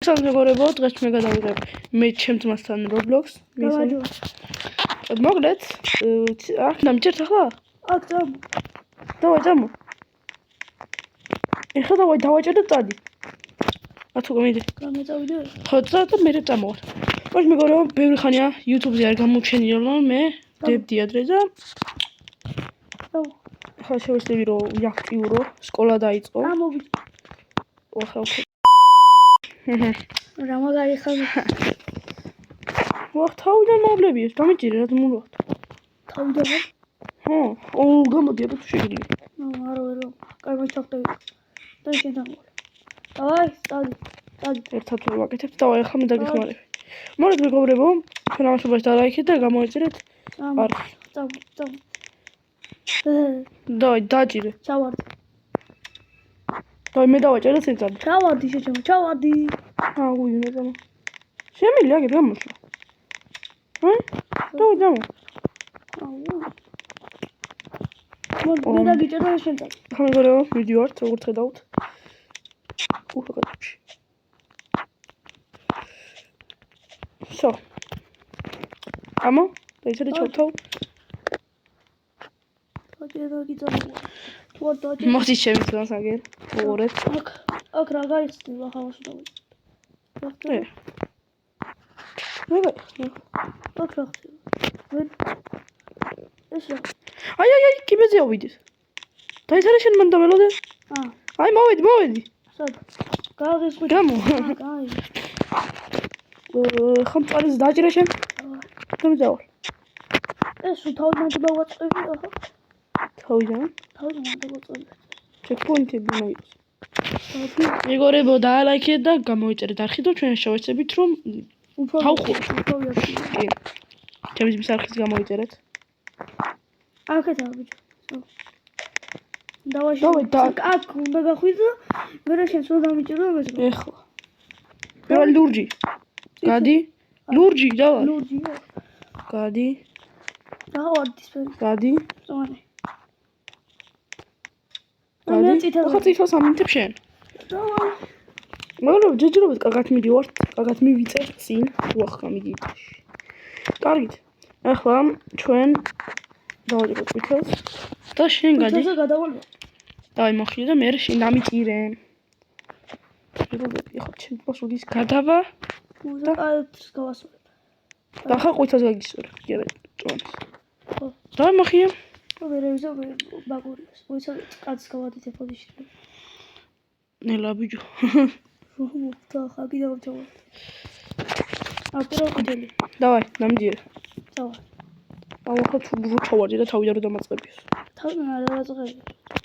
მეგობრებო, დღეს მე გადავიღებ მე ჩემ ძმასთან Roblox. მოგლეთ? აქ ნამჭერთ ახლა? აქ წამ. დავაჭამო. ეხლა დავაჭერდეთ წადი. ათუ მიდი. გამეწავიდე? ხო, წადი მე წამოვარ. მოდი მეგობრებო, ბევრი ხანია YouTube-ზე არ გამოჩენილი რომ მე დებდი ადრე და ახლა შევეცდები რომ ვიაქტიურო, სკოლა დაიწყო. ამოვიდე. ახლა რა მაგარი ხარ? ვახ თავიდან მოვლებიეს, დამიჭირე რა თმულობთ. თავიდან? ხო, გამოდი აბა თუ შეგიძლია. არა ვერ. კაი მოჩახტები. და შენ დამოვალ. დავაი, წადი. ერთად ვაკეთებთ, დავაი ახლა მე დაგეხმარებ. მოდით მეგობრებო, ჩვენ ამასობაში დალაიქეთ და გამოიწერეთ არხი. წამ. დავაი, დაჭირე. ჩავარდი. დავაი მე დავაჭერე წინ წადი. ჩავარდი შეჭამ, ჩავარდი. უი მე შემიძლია აგერ გამოსვლა. დავაი დამო. მე დაგიჭერდა შენ წადი. ახლა მეგობრებო, ვიდეოართ, როგორც ხედავთ. უხაკეთებში. So. Amo, დაიწერე ჩავთავ. მოდი ჩემი ძმას აგერ. უღურეთ. აქ რა გაიხსნება ხალხს დავიწყე. აქ რა ხდება? ეს რა? აი, კიბეზე ავიდეთ. დაიწერე შენ მან დამელოდე? აი, მოვედი. სად? გააღიზღვი. გამო. კაი. ხამწარეს დაჭირე შენ? დამიძავალ. ეს თავიდან დავაწყები ახლა? თავიდან დავაწყები. ჩეკპოინტები უნდა იყოს. მეგობრებო, დაალაიქეთ და გამოიწერეთ არხი და ჩვენ შევეცდებით რომ თავხურთ. კი. ჩემი ძმის არხის გამოიწერეთ. აქეთა ბიჭო. დავაი, აქ უნდა გახვიდო, მერე შენ სულ დამიჭირო ეს. ეხლა. პირველი ლურჯი. გადი. ლურჯი დავა. ლურჯი. გადი. დავარდის ფერი. გადი. წონე. გადი. ახლა წითელ სამინთებ შენ. დავაი. მეგობრებო, ჯეჯერობით კარგად მივიდივართ, კარგად მივიწერ წინ, უახ გამიდით. კარგით. ახლა ჩვენ დავაჭეროთ წითელს და შენ გადი. წითელზე გადავალო. დავაი მოხიდე და მე შენ დამიჭირე. ახლა ჩემ პასუდის გადავა და კაცს გავასწორებ. და ახლა ყვითელს გაგისწორებ. გერე წონს. დავაი მოხიდე. ვერევიზო ბაგურიოს. მოიცავ კაცს გავადით ეფოდიში. ნელა ბიჭო. და ხაგი დავჭავ. აკერო ყვითელი. დავაი, დამიჭირე. დავაი. ახლა თუ ჩავარდი და თავიდან რომ დამაწყებიოს. თავიდან არ დავაწყები.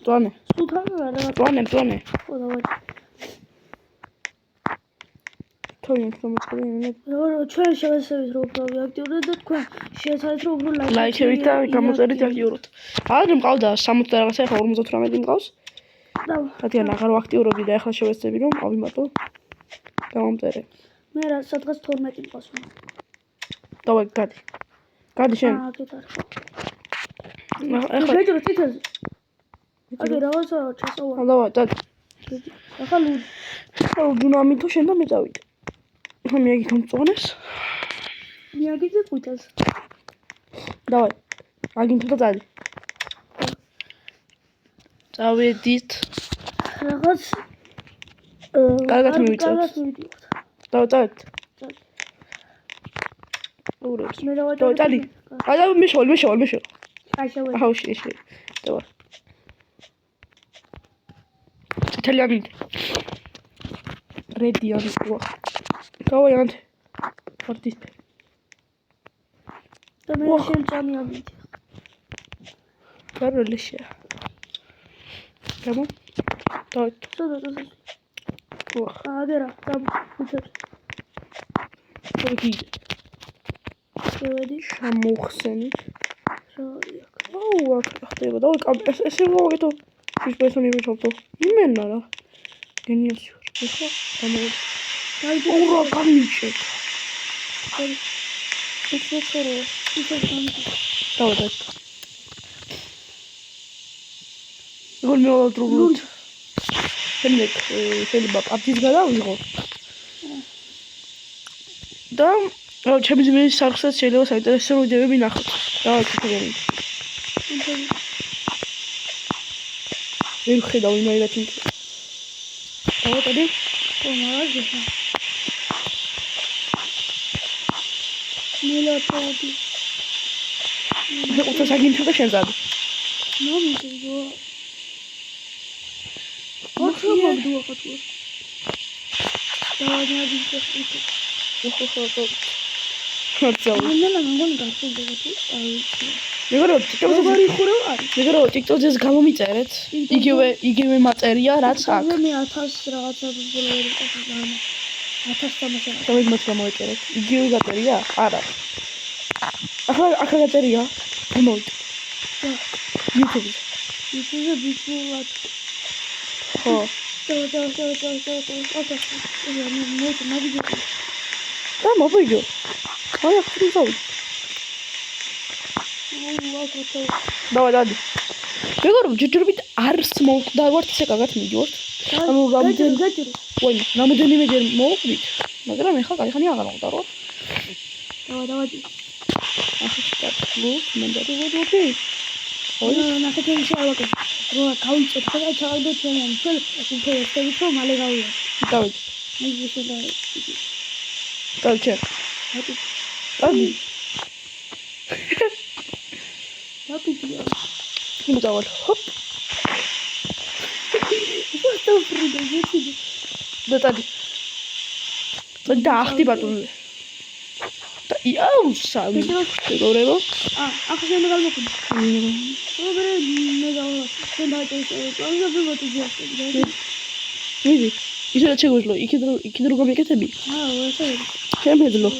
წონე. სულ თავიდან არ დავაწყები. წონე. ხო დავაი. თავიდან დამაწყები. ჩვენ შევეცდებით რომ ვიაქტიუროთ და თქვენ შეეცადეთ რომ უფრო ლაიქებით და გამოწერით აქტიუროთ. აღარ მყავდა 60 და რაღაცა, ახლა 58 მყავს. ხათიან აღარ ვაქტიურობდი და ახლა შევეცდები რომ ავიმატო. გამომწერე. მე რა სადღაც 12 მყავს. დავაი, გადი. გადი შენ. აკეთ არ ხო. ახლა შეჯრო წითელზე. აგე რაღაცა ჩასავალ. დავაი, დადი. ახლა ლუჯუნამითო შენ და მე წავიდე. ახლა მე აგითო მწონეს. მე აგიძე ყვითელს. დავაი. აგინთო და წადი. წავედით. რაღაც კარგად მივიწევთ. დავაი, წავედით. ურებს. მე დავაჭერე. წადი. აი, მე შევალ. აი შევე. აუ, შე. დავაი. წითელი ამინდი. რედი ამიყვა. დავაი, ანთე. ვარდის. და მე შენ წამი ამინდი. გაროლეშია. გამო. დავაი. სოდა. უახ. აგერა, დამუჩერ. გიგი. შევედი. შემოხსენით. შევედი. აუ, აქ ხდება. დავაი, ესე მოვაკეთო. ის პერსონი ვიჩავთო. იმენა რა. გენიოსი ვარ. ეხლა გამოვიდი. უра, გამიჭე. ისე ხერე. დავაი. როგორ მოვატრობლოთ. შემდეგ შეიძლება პარტიზ გადავიღო. და ჩემი ძმის სახლსაც შეიძლება საინტერესო ვიდეოები ნახოთ. დავაი თქვენ. ვერ ხედავ იმეილად იმ. დავატოვე. მაგარი. მილოთოდი. უცა საგინჩო და შენზად. ნომიდო. ოქრო მოგდუა ხათუ. დავაჯადი შეხვით. ხო. მანალა მოგონი გახსოვდება თუ აი. მეგორო, TikTok-ზე ხურო არის. მეგორო, TikTok-ზე გამომიწერეთ. იგივე მატერია, რაც აქ. მე 1000 რაღაცა ბოლოები ყავს. 1300. შემდგომაც გამოვიწერეთ. იგივე გატერია? არა. ახლა გატერია. გამოვიტ. YouTube-ზე. YouTube-ზე ვიძულად. ხო. და მოვიდო. აი ახლა გავი. დავადი. მეგორო, ჯერჯერობით არს მოვყდავართ, ისე კარგად მიდივართ. ანუ რამოდენიმეჯერ მოვყვით, მაგრამ ეხლა კაიხანი აღარ მოვყდავართ. დავადი. ახლა შევკრიბო, მანდარი. ოი, ნახეთები შევაკეთე. რო გავიწოთ, ხა ჩავდო ჩვენ, ჩვენ უფრო ესწრებით რომ მალე გავიართ. დავით. მე შედა. დავჭე. აი. დაკიდია. მუდავალ. ჰოპ. ვასტა ფრიდო ზეთი. დატადი. და ახტი ბატონი. და იაუ სამი. შეგორებო. ახლა შენ გამოგდი. ოღონდ მე დავა. შენ დაიწყე. პროგრამა ბიბოთი. მიდი. ისე რა შეგვიძლია? იქით რო გამიკეთები? ესე. შემეძლო.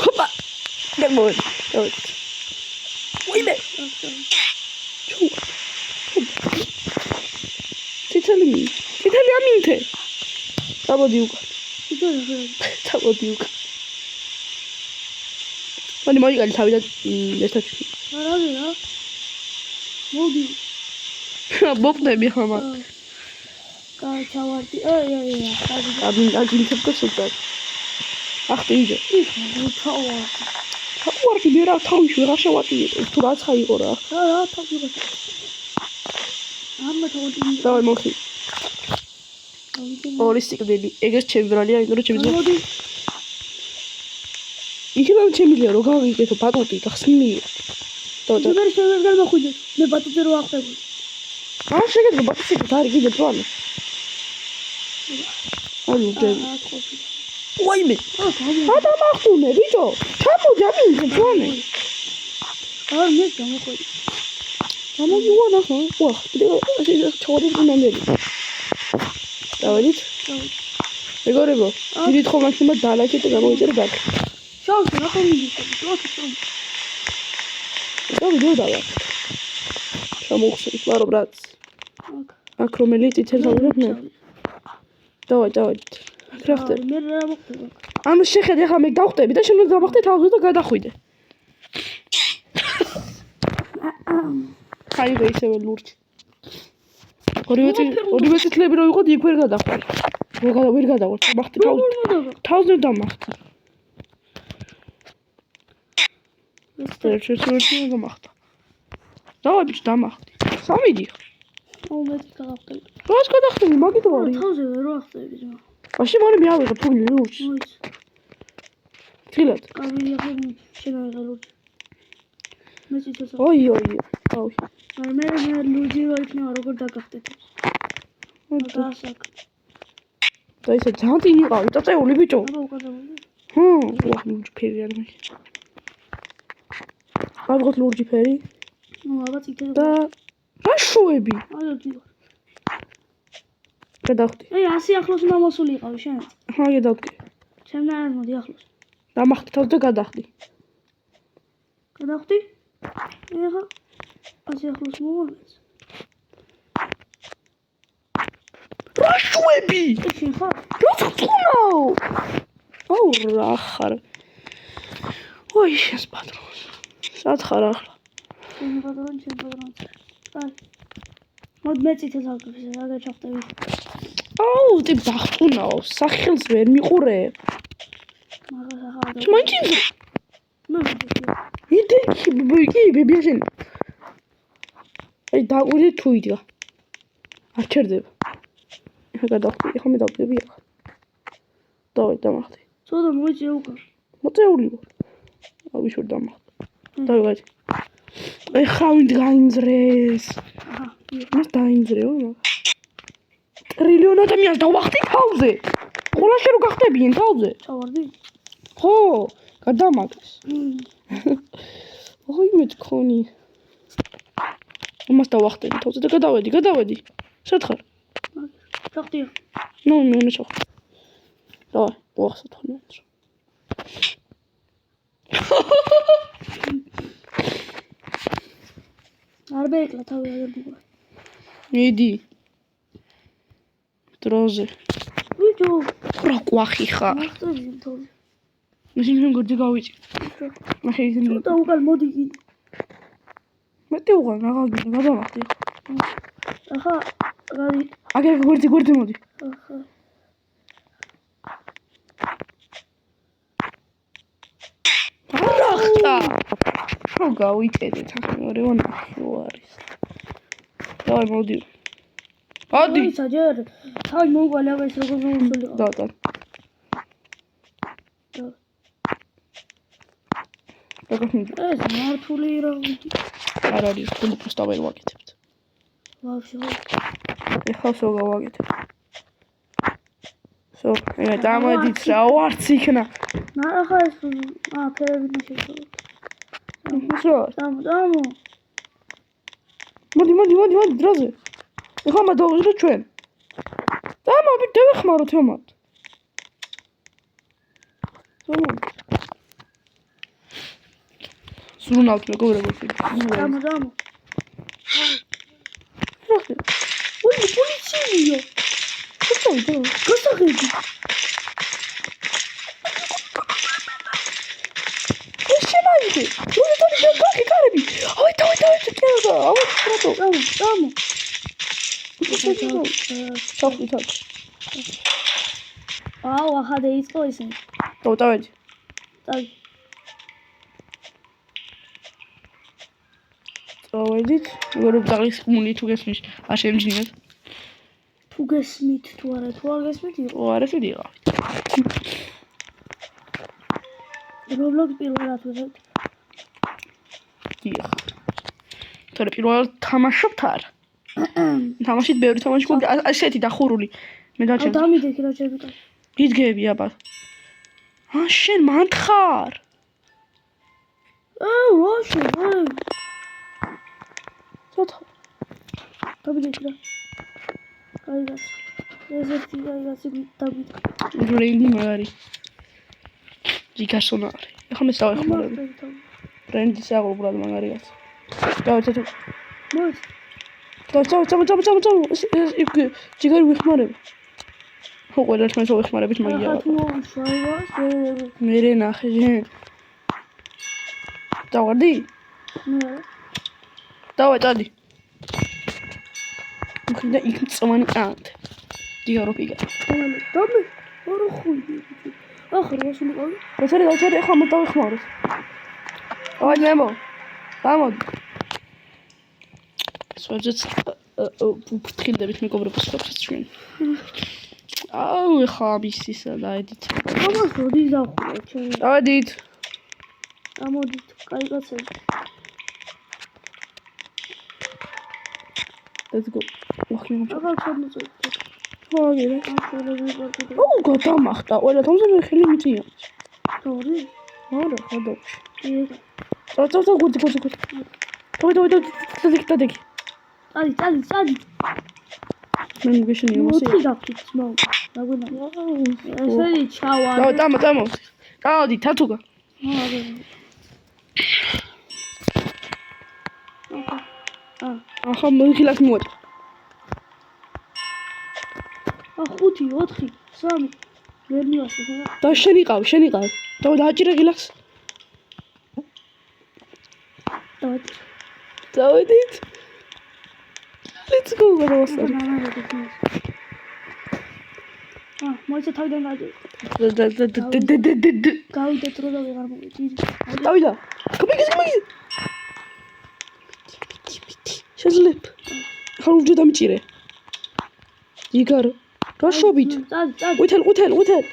ჰოპა. დემოე. დავით. ვიმე. თითელი ამინთე. საბოდი უკა. საბოდი უკა. მანი მოიგალი თავი და ერთად. არაა. მოდი. მოკდები ხომა. ჩავარდი. აი. აგინთებდა სუპერ. ახტი იჯე. ჩავარდი. ჩავარდი მე რა თავში ვეღარ შევატიე. თუ რაც ხაიყო რა. რა თავში. ამა თავი. დავай მოხი. ორი სიკვდილი. ეგეც ჩემი ბრალია, იმიტომ რომ ჩემი ძმა. მოდი. იქნება ჩემია რო გავიგეთო ბატუტი და ხსნილი. და მე შევერ გამოხვიდე. მე ბატუტი რო ახტები. აუ შეგეძლო ბატუტი და არის კიდე პლანი. ანუ დე. ვაიმე. ადამიანახტუნე ბიჭო. ჩამოდი ამინდე პლანი. მე გამოხვიდე. გამოგიوان ახლა. ვახ, კიდე ჩავარდი ნამდვილი. დავით. მეგორებო, დიდ ხომ მაქსიმალ დალაიქეთ და გამოვიწერე ბაქ. შავში რა ხომიდი? ლოქი. და ვიდეო დავა. ჩამოვხსნით, ვარო ბრატ. აქ რომელი წითელი დავიღებ მე? დავაი. აქ რა ხდება? მე რა მოხდება? ანუ შეხედე ახლა მე გავხტები და შენ უნდა გავახტე თავზე და გადახვიდე. ხაიღე ისევე ლურჯი. ორივე წითლები რო იყო იქ ვერ გადახვარ. ვერ გადავარ. დამახტე თავზე დამახტე. ეს დამახტე. დავაი ბიჭ დამახტე. სამიდი. მე გავახტები. რას გადახტები? მაგით ვარი. თავზე რო ახტები რა. მაშინ მე ავიღე ფული ლურჯი. თილად. კარგი ახლა შენ ავიღე ლურჯი. მე ციცოცა. ოი. ავი. მე ლურჯი რო იქნება როგორ დაგახტეთ. დასაკ. და ისე ძალიან წინ იყავი, წაწეული ბიჭო. აბა უკაზებული. ვახ ლურჯი ფერი არ მე. ავიღოთ ლურჯი ფერი. აბა წითელი. და რა შოები? აიოდი. გადახტი. აი 100 ახლოს უნდა მოსული იყავი შენ. მაგე დავკი. ჩემთან არ მოდი ახლოს. დამახტე თავს და გადახტი. გადახტი? ეხა 100 ახლოს მოვაგეს. რა შოები? შენ ხარ? რა წუნაო? აუ რა ხარ? ოი შენს პატრონს. სად ხარ ახლა? შენ პატრონი. აი. მოდ მე წითელს ავკრიფე, რა გაჩახტები. აუ ტიპ დახტუნაო, სახელს ვერ მიყურე. Шманчинзу. Иди, бебешен. Ай, да, уйди туйди. Арчердеб. Ეხა მე დავდები ახლა. დავай დამახტი. ცოტა მოიწია უკან. მოწეული ვარ. ავიშორ დამახტი. დავიღე. ეხა ვინ გაინძრეს? აჰა. მას დაინძრეო მაგ. ტრილიონ ადამიანს დავახტი თავზე. ხოლაშე რო გახდებიან თავზე. ჩავარდი? ხო, გადამაგდეს. ოი მე თქონი. მას დავახტები თავზე და გადავედი. სად ხარ? ჩახტია. ნუ მე უნდა ჩახტი. დავай, უახსოვთ ხოლმე. არ ბეკლა თავი აგებულა. მიდი. დროზე. ვიჯო. რა ყვახი ხარ? მასწრები თავი. მაშინ მე გორდი გავიწი. მაშინ ისინი ცოტა უკან მოდი კი. მეტი უღან რაღაცა გადავახტი. ახლა გადი. აგერ გორდი მოდი. ახლა. არახტა. ხო გავიწედეთ ახლა მეორე ვანახი არის. დავай მოდი. მოდი. საჯერ. თავი მოუყალე ეს როგორ მოუსულიყო. და. ეს მართული რა ვიდი. არ არის, თუნდაც просто ვერ ვაკეთებთ. ვაფშე. ეხლა შო გავაკეთებ. შო, ეგ დამოდით რა ვარც იქნა. ნახა ეს ფერები ნაშევი. შო. დამო. მოდი დროზე. ეხლა მადავზრო ჩვენ. დამო დავეხმაროთ ემოთ. სრუნავთ მეგობრებო. დამო. ოი, პოლიციო. გასაღები. ეს შენაიდი. მოდი კარები. აი, დავი, კერა. აუ, ტრატო. დამო. ჩახვითად. აუ, ახლა დაიწყო ისინი. დავდავედი. წავი. წავედით. ვერებ დაღის ხმული თუ გესმის. არ შემჯინეთ. თუ გესმით თუ არა, თუ არ გესმით იყო. არ ესეთი იყო. Roblox პირველად ვიღებთ. დიახ. თორე პირველად თამაშობთ არ? თამაშით ბევრი თამაში მოგ ასეთი დახურული. მე დაჩემ. დამიდექი რა შეიძლება. გიდგები აბა. შენ მანთხარ. ვაშე. ცოტა. დამიდექი რა. გაიგაც. ესეთი გაიგაც დაგვით. რენდი მაგარი. ჯიკასონარი. ეხლა მე დავეხმარები. რენდი საღუბრად მაგარიაც. დავეცეთ. მოიც. წავ. იქ ჯიგარი ვიხმარებ. ხო, ყველა ერთმანეთს ვიხმარებით მაგია. ახლა თუ შევას, მე ნახე. დავარდი? დავай, წადი. მქინდა იქ წვანი ანთ. დიარო პიგა. დამე. ორი ხუი. ახლა რასულიყავი? დავწერე, ეხლა მე დავეხმაროთ. დავай, ნემო. დამოდი. სოძეც ფრთხილდებით მეგობრებო სხვასაც ჩვენ. აუ, ეხლა მისისა დაედით. ამას როდი დავხურე ჩვენ? დავედით. გამოდით, კაი კაცები. Let's go. ვახნი. აღარ ჩამოწევ. აგერე. ახლა ვიყავი. ოუ, გადამახტა. ყველა თამზე მე ხელი მიწია. თორე? არა, ხადოქში. ეგ. წავ, გუდი. დადეგი. წადი. მე მიგეშინია მასე. მოდი გაფიქს, მო. დაგვენა. ესე ჩავა. დამო. დავდი, თათუგა. აგერე. ახლა მოიხილას მოდი. 5, 4, 3. ვერ მივასე რა. და შენ იყავ. დააჭირე გილას. დავედით. Let's go, გადავასწრებ. მოიცა თავიდან გადი. და გავიდეთ რო და ვეღარ მოვიდი. გავიდა. გამიგე. შეიძლება. ხარ უჯე დამჭირე. იგარ. გაშობით. წად. უთელ.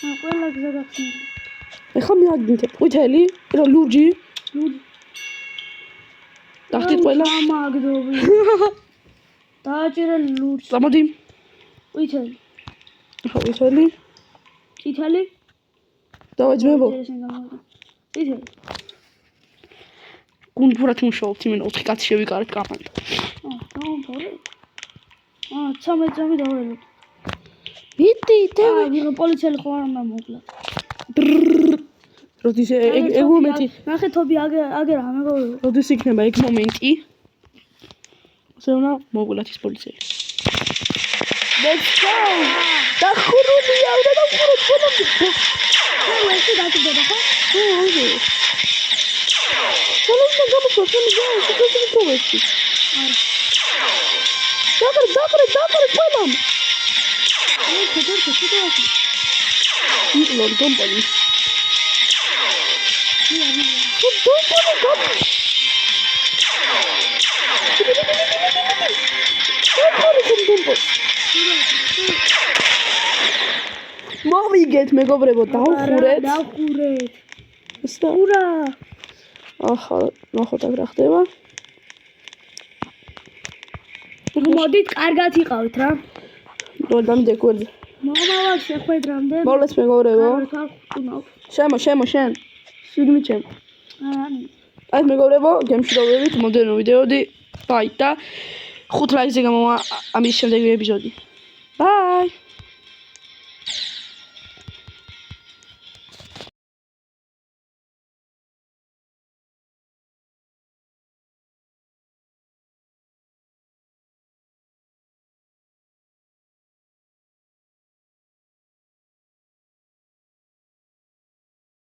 ყველა გზა გახსნილი. ეხლა მიაგდით. უთელი, რა ლურჯი. დახტით ყველა. ამაგდობი. დააჭირე ლურჯს. გამოდი. უთელი. ხო, უთელი. წითელი? დავაჯმებო. წითელი. გუნდურად მუშაობთ, იმენ 4 კაცი შევიკარეთ კამანდა. დავამფორე. 13 დავრელოთ. იტი, დევი. ვიღა პოლიციელი ხო არ უნდა მოკლა. როდის ეგ მომენტი, ნახე თობი აგერა მეგობრებო. როდის იქნება ეგ მომენტი? ზეუნა მოგულათ ის პოლიციელი. Let's go! დახურულია, უნდა დავხუროთ ხოლმე. ეს დაგიდება ხო? ოღონდ. ხოლმე გამოსვლა, შემიძლია შეგეძლო. დაკრე ყველამ. იკლონ დომპოლი. მოვიგეთ მეგობრებო, დავხურეთ. ურა! ახლა ნახოთ აქ რა ხდება. მოდით, კარგად იყავით რა. დამიდე გვერდზე. მომავალ შეხვედრამდე. მოვლენს მეგობრებო. შემო შენ. შიგნით ჩემ. აი მეგობრებო, გემშვიდობებით, მომდევნო ვიდეოდი. ბაი და 5 ლაიქზე გამოვა ამის შემდეგი ეპიზოდი. ბაი.